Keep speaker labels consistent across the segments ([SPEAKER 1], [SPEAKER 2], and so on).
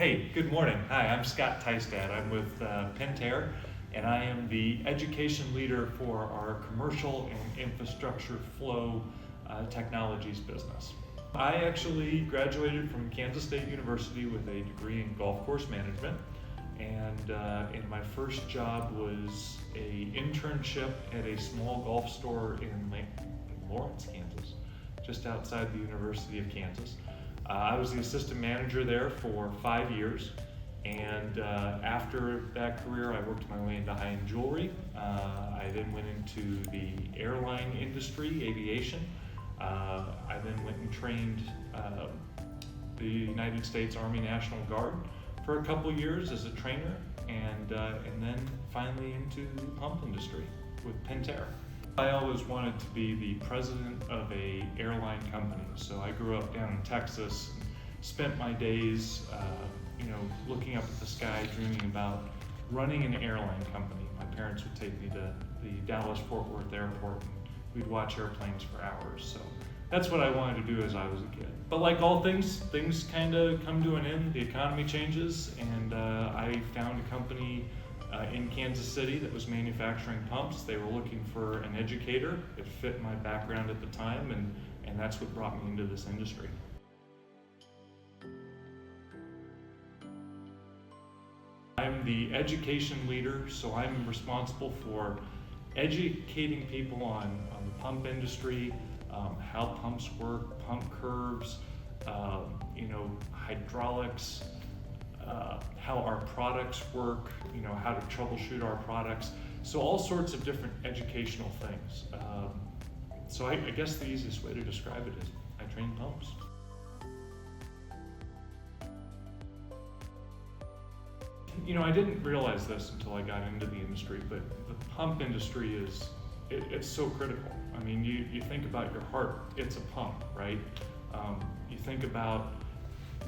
[SPEAKER 1] Hey, good morning. Hi, I'm Scott Tystad. I'm with Pentair, and I am the education leader for our commercial and infrastructure flow technologies business. I actually graduated from Kansas State University with a degree in golf course management, and my first job was a internship at a small golf store in Lawrence, Kansas, just outside the University of Kansas. I was the assistant manager there for 5 years, and after that career, I worked my way into high-end jewelry. I then went into the airline industry, aviation. I then went and trained the United States Army National Guard for a couple years as a trainer, and then finally into the pump industry with Pentair. I always wanted to be the president of a airline company, so I grew up down in Texas and spent my days, looking up at the sky, dreaming about running an airline company. My parents would take me to the Dallas-Fort Worth airport, and we'd watch airplanes for hours. So that's what I wanted to do as I was a kid. But like all things kind of come to an end. The economy changes, and I found a company in Kansas City that was manufacturing pumps. They were looking for an educator. It fit my background at the time, and that's what brought me into this industry. I'm the education leader, so I'm responsible for educating people on the pump industry, how pumps work, pump curves, hydraulics, how our products work, how to troubleshoot our products. So all sorts of different educational things. So I guess the easiest way to describe it is I train pumps. I didn't realize this until I got into the industry, but the pump industry it's so critical. I mean, you think about your heart, it's a pump, right? You think about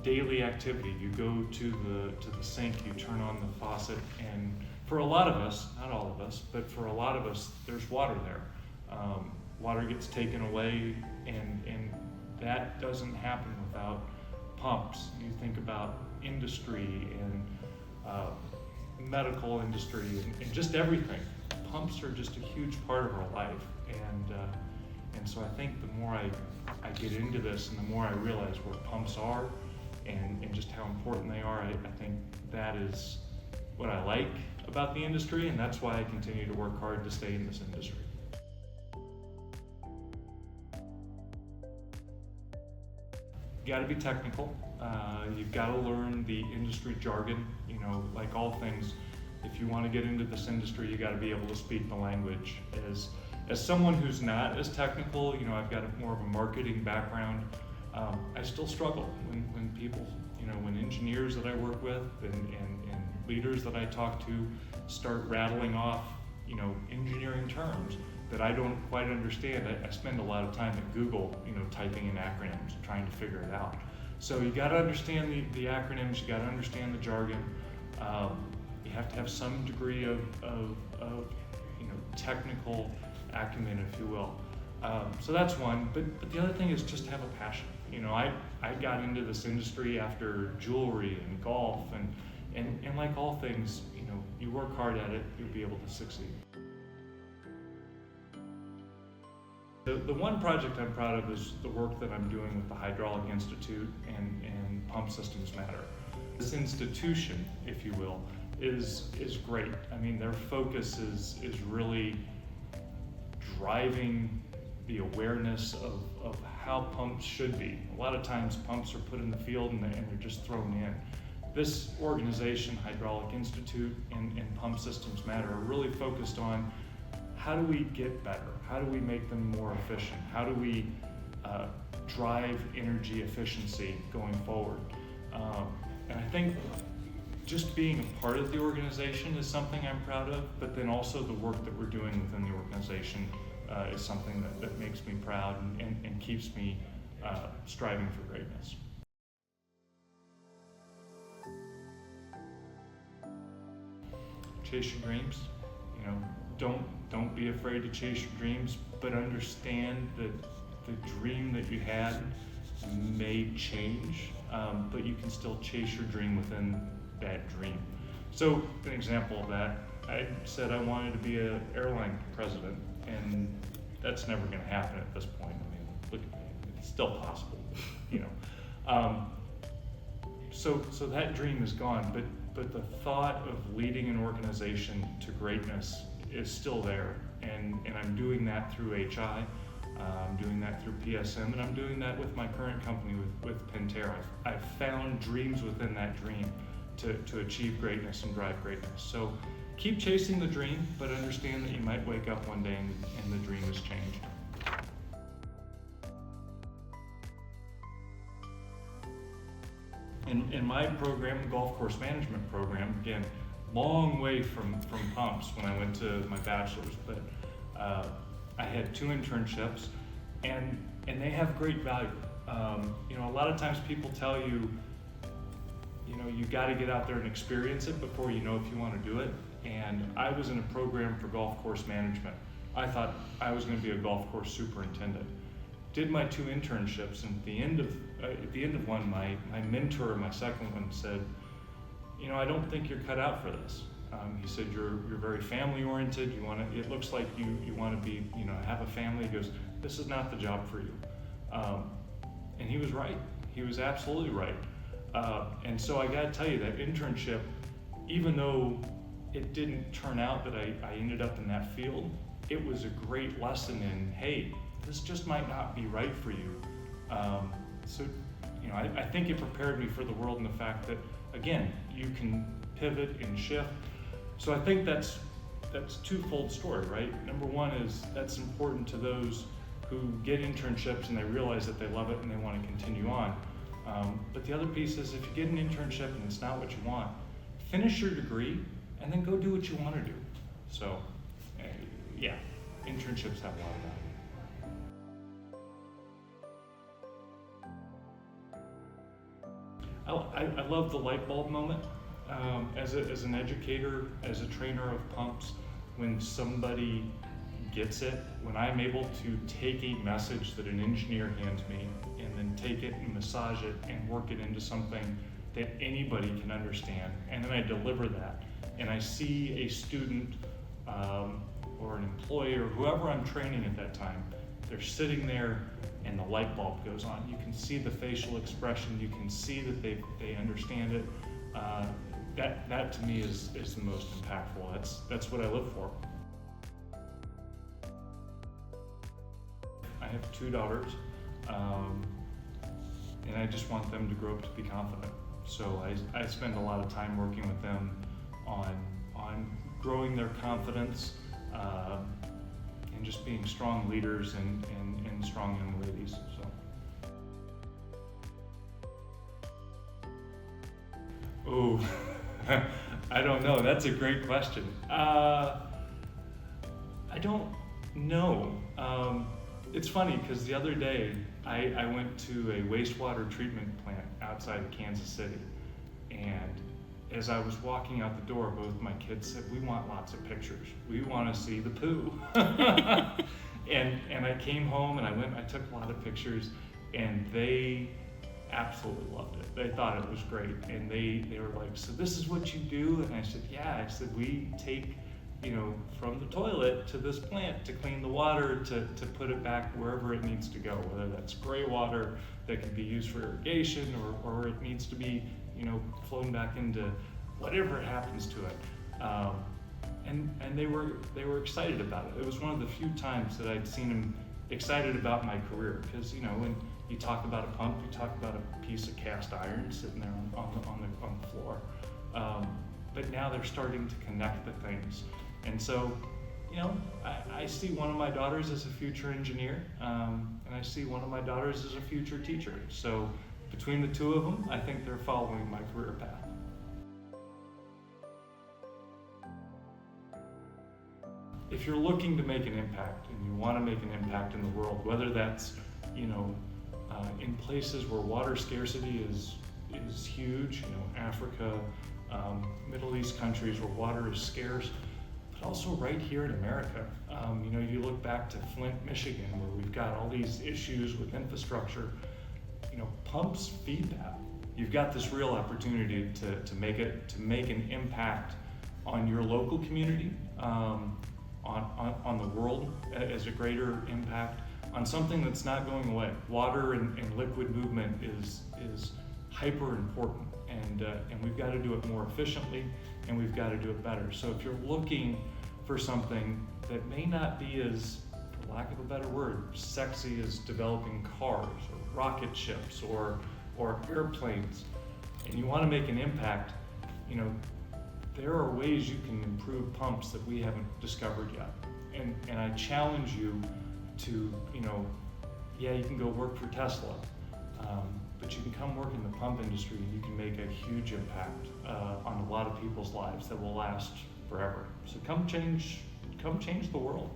[SPEAKER 1] daily activity. You go to the sink, you turn on the faucet, and for a lot of us, not all of us, but for a lot of us, there's water there. Water gets taken away, and that doesn't happen without pumps. You think about industry and medical industry and just everything. Pumps are just a huge part of our life, and so I think the more I get into this and the more I realize what pumps are and just how important they are, I think that is what I like about the industry, and that's why I continue to work hard to stay in this industry. You got to be technical. You've got to learn the industry jargon. Like all things, if you want to get into this industry, you got to be able to speak the language. As someone who's not as technical, I've got more of a marketing background. I still struggle when people, when engineers that I work with and leaders that I talk to start rattling off, engineering terms that I don't quite understand. I spend a lot of time at Google, typing in acronyms, trying to figure it out. So you got to understand the acronyms. You got to understand the jargon. You have to have some degree of technical acumen, if you will. So that's one. But the other thing is just have a passion. I got into this industry after jewelry and golf, and like all things, you work hard at it, you'll be able to succeed. The one project I'm proud of is the work that I'm doing with the Hydraulic Institute and Pump Systems Matter. This institution, if you will, is great. I mean, their focus is really driving the awareness of how pumps should be. A lot of times pumps are put in the field and they're just thrown in. This organization, Hydraulic Institute and Pump Systems Matter, are really focused on how do we get better? How do we make them more efficient? How do we drive energy efficiency going forward? And I think just being a part of the organization is something I'm proud of, but then also the work that we're doing within the organization is something that makes me proud and keeps me striving for greatness. Chase your dreams. Don't be afraid to chase your dreams, but understand that the dream that you had may change. but you can still chase your dream within that dream. So an example of that, I said I wanted to be an airline president, and that's never going to happen at this point. I mean, look, it's still possible, you know. So that dream is gone, but the thought of leading an organization to greatness is still there, and I'm doing that through HI, I'm doing that through PSM, and I'm doing that with my current company with Pentair. I've found dreams within that dream to achieve greatness and drive greatness. So keep chasing the dream, but understand that you might wake up one day and the dream has changed. In my program, golf course management program, again, long way from pumps when I went to my bachelor's, but I had 2 internships, and they have great value. You know, a lot of times people tell you, you know, you got to get out there and experience it before you know if you want to do it. And I was in a program for golf course management. I thought I was going to be a golf course superintendent. Did my 2 internships, and at the end of one, my mentor, my second one, said, you know, I don't think you're cut out for this. He said, you're very family oriented. It looks like you want to be, you know, have a family. He goes, this is not the job for you. And he was right. He was absolutely right. And so I got to tell you, that internship, even though it didn't turn out that I ended up in that field, it was a great lesson in, hey, this just might not be right for you. So, you know, I think it prepared me for the world in the fact that, again, you can pivot and shift. So I think that's twofold story, right? Number one is that's important to those who get internships and they realize that they love it and they want to continue on. But the other piece is, if you get an internship and it's not what you want, finish your degree and then go do what you want to do. So, yeah, internships have a lot of value. I love the light bulb moment. As an educator, as a trainer of pumps, when somebody gets it, when I'm able to take a message that an engineer hands me and then take it and massage it and work it into something that anybody can understand, and then I deliver that, and I see a student or an employee or whoever I'm training at that time, they're sitting there and the light bulb goes on. You can see the facial expression, you can see that they understand it. That to me is the most impactful. That's what I live for. I have 2 daughters, and I just want them to grow up to be confident. So I spend a lot of time working with them on growing their confidence, and just being strong leaders and strong young ladies. So. Oh, I don't know. That's a great question. I don't know. It's funny because the other day I went to a wastewater treatment plant outside of Kansas City, and as I was walking out the door, both my kids said, "We want lots of pictures. We want to see the poo." And I came home and I took a lot of pictures, and they absolutely loved it. They thought it was great, and they were like, "So this is what you do?" And I said, "Yeah." I said, "We take, you know, from the toilet to this plant to clean the water to put it back wherever it needs to go, whether that's gray water that can be used for irrigation or it needs to be, you know, flown back into whatever happens to it." And they were excited about it. It was one of the few times that I'd seen them excited about my career, because, you know, when you talk about a pump, you talk about a piece of cast iron sitting there on the floor. But now they're starting to connect the things. And so, you know, I see one of my daughters as a future engineer, and I see one of my daughters as a future teacher. So between the 2 of them, I think they're following my career path. If you're looking to make an impact and you want to make an impact in the world, whether that's, you know, in places where water scarcity is huge, you know, Africa, Middle East countries where water is scarce, but also right here in America. You know, you look back to Flint, Michigan, where we've got all these issues with infrastructure. You know, pumps feed that. you've got this real opportunity to make an impact on your local community, on the world as a greater impact, on something that's not going away. Water and liquid movement is hyper important, and we've got to do it more efficiently, and we've got to do it better. So if you're looking for something that may not be as, for lack of a better word, sexy as developing cars or rocket ships or airplanes, and you want to make an impact, there are ways you can improve pumps that we haven't discovered yet. And I challenge you to, you can go work for Tesla, but you can come work in the pump industry and you can make a huge impact on a lot of people's lives that will last forever. So come change the world.